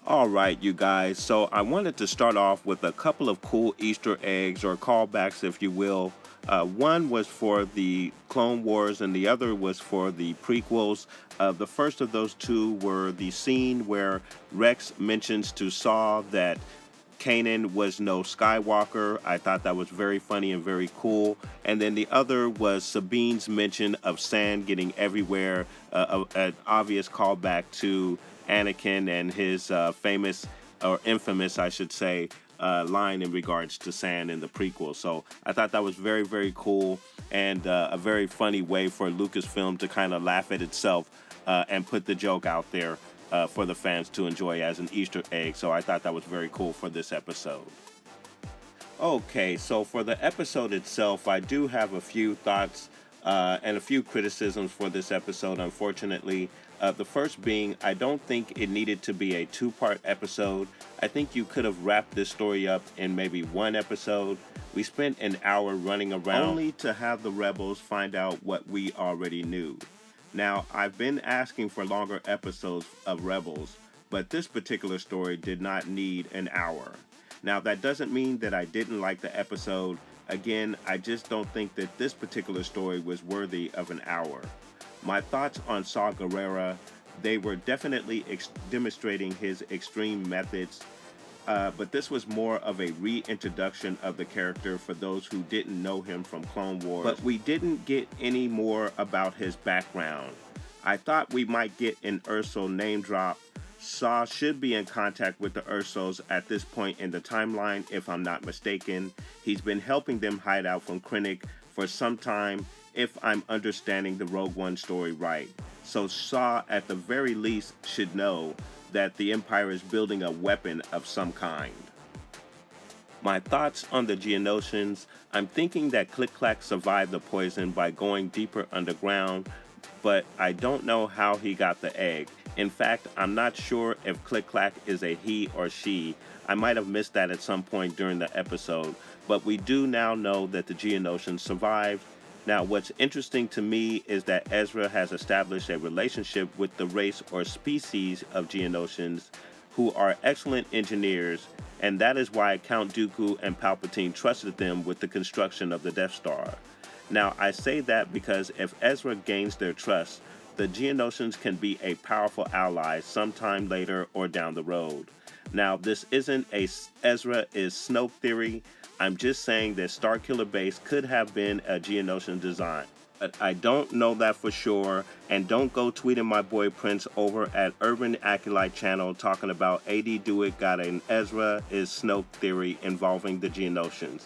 All right, you guys. So I wanted to start off with a couple of cool Easter eggs or callbacks, if you will. One was for the Clone Wars and the other was for the prequels. The first of those two were the scene where Rex mentions to Saw that Kanan was no Skywalker. I thought that was very funny and very cool. And then the other was Sabine's mention of sand getting everywhere, an obvious callback to Anakin and his famous, or infamous, I should say, line in regards to sand in the prequel. So I thought that was very, very cool and a very funny way for Lucasfilm to kind of laugh at itself and put the joke out there for the fans to enjoy as an Easter egg. So I thought that was very cool for this episode. Okay, so for the episode itself, I do have a few thoughts and a few criticisms for this episode, unfortunately. The first being, I don't think it needed to be a two-part episode. I think you could have wrapped this story up in maybe one episode. We spent an hour running around only to have the rebels find out what we already knew. Now, I've been asking for longer episodes of Rebels, but this particular story did not need an hour. Now, that doesn't mean that I didn't like the episode. Again, I just don't think that this particular story was worthy of an hour. My thoughts on Saw Gerrera, they were definitely demonstrating his extreme methods, but this was more of a reintroduction of the character for those who didn't know him from Clone Wars. But we didn't get any more about his background. I thought we might get an Urso name drop. Saw should be in contact with the Ursos at this point in the timeline, if I'm not mistaken. He's been helping them hide out from Krennic for some time, if I'm understanding the Rogue One story right. So Saw, at the very least, should know that the Empire is building a weapon of some kind. My thoughts on the Geonosians, I'm thinking that Click-Clack survived the poison by going deeper underground, but I don't know how he got the egg. In fact, I'm not sure if Click-Clack is a he or she. I might have missed that at some point during the episode, but we do now know that the Geonosians survived. Now, what's interesting to me is that Ezra has established a relationship with the race or species of Geonosians who are excellent engineers, and that is why Count Dooku and Palpatine trusted them with the construction of the Death Star. Now, I say that because if Ezra gains their trust, the Geonosians can be a powerful ally sometime later or down the road. Now, this isn't a Ezra is Snoke theory. I'm just saying that Starkiller Base could have been a Geonosian design. But I don't know that for sure, and don't go tweeting my boy Prince over at Urban Acolyte channel talking about AD Dewitt got an Ezra is Snoke theory involving the Geonosians.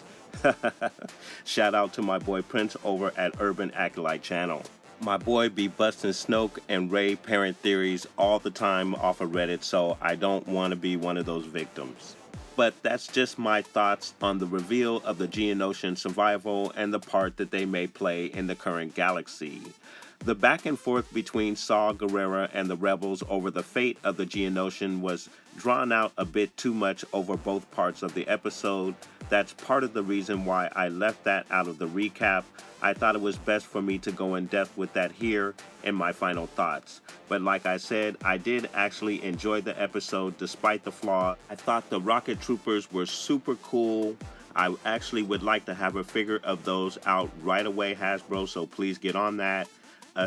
Shout out to my boy Prince over at Urban Acolyte channel. My boy be busting Snoke and Rey parent theories all the time off of Reddit, so I don't want to be one of those victims. But that's just my thoughts on the reveal of the Geonosian survival and the part that they may play in the current galaxy. The back and forth between Saw Gerrera and the rebels over the fate of the Geonosian was drawn out a bit too much over both parts of the episode. That's part of the reason why I left that out of the recap. I thought it was best for me to go in depth with that here in my final thoughts. But like I said, I did actually enjoy the episode despite the flaw. I thought the rocket troopers were super cool. I actually would like to have a figure of those out right away, Hasbro, so please get on that.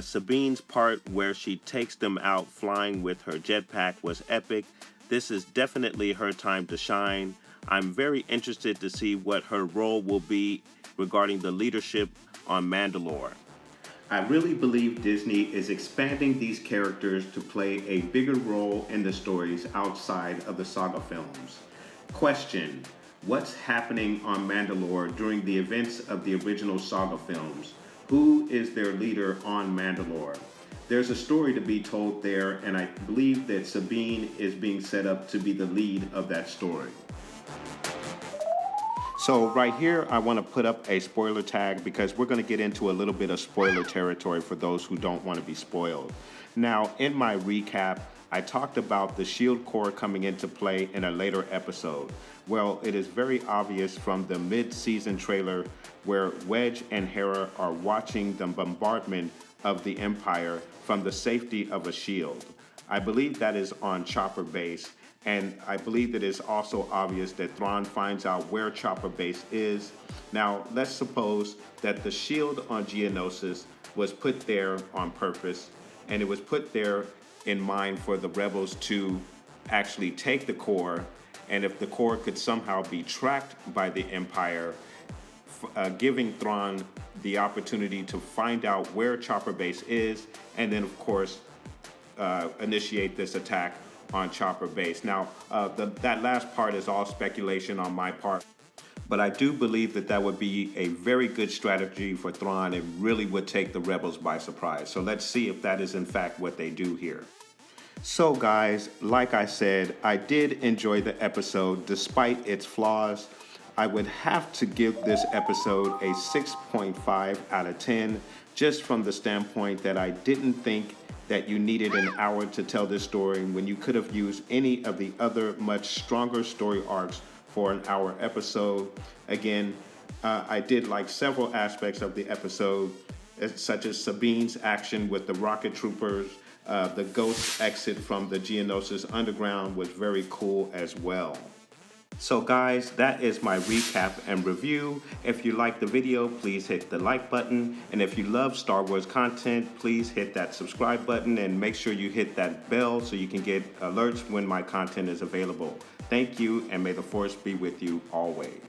Sabine's part where she takes them out flying with her jetpack was epic. This is definitely her time to shine. I'm very interested to see what her role will be regarding the leadership on Mandalore. I really believe Disney is expanding these characters to play a bigger role in the stories outside of the saga films. Question: what's happening on Mandalore during the events of the original saga films? Who is their leader on Mandalore? There's a story to be told there, and I believe that Sabine is being set up to be the lead of that story. So right here, I want to put up a spoiler tag because we're going to get into a little bit of spoiler territory for those who don't want to be spoiled. Now, in my recap, I talked about the shield core coming into play in a later episode. Well, it is very obvious from the mid-season trailer where Wedge and Hera are watching the bombardment of the Empire from the safety of a shield. I believe that is on Chopper Base, and I believe that it's also obvious that Thrawn finds out where Chopper Base is. Now, let's suppose that the shield on Geonosis was put there on purpose, and it was put there in mind for the rebels to actually take the core, and if the core could somehow be tracked by the Empire, giving Thrawn the opportunity to find out where Chopper Base is, and then, of course, initiate this attack on Chopper Base. Now, that last part is all speculation on my part, but I do believe that that would be a very good strategy for Thrawn. It really would take the rebels by surprise. So let's see if that is in fact what they do here. So guys, like I said, I did enjoy the episode despite its flaws. I would have to give this episode a 6.5 out of 10, just from the standpoint that I didn't think that you needed an hour to tell this story when you could have used any of the other much stronger story arcs for an hour episode. Again, I did like several aspects of the episode, such as Sabine's action with the rocket troopers. The ghost exit from the Geonosis underground was very cool as well. So guys, that is my recap and review. If you liked the video, please hit the like button. And if you love Star Wars content, please hit that subscribe button and make sure you hit that bell so you can get alerts when my content is available. Thank you, and may the Force be with you always.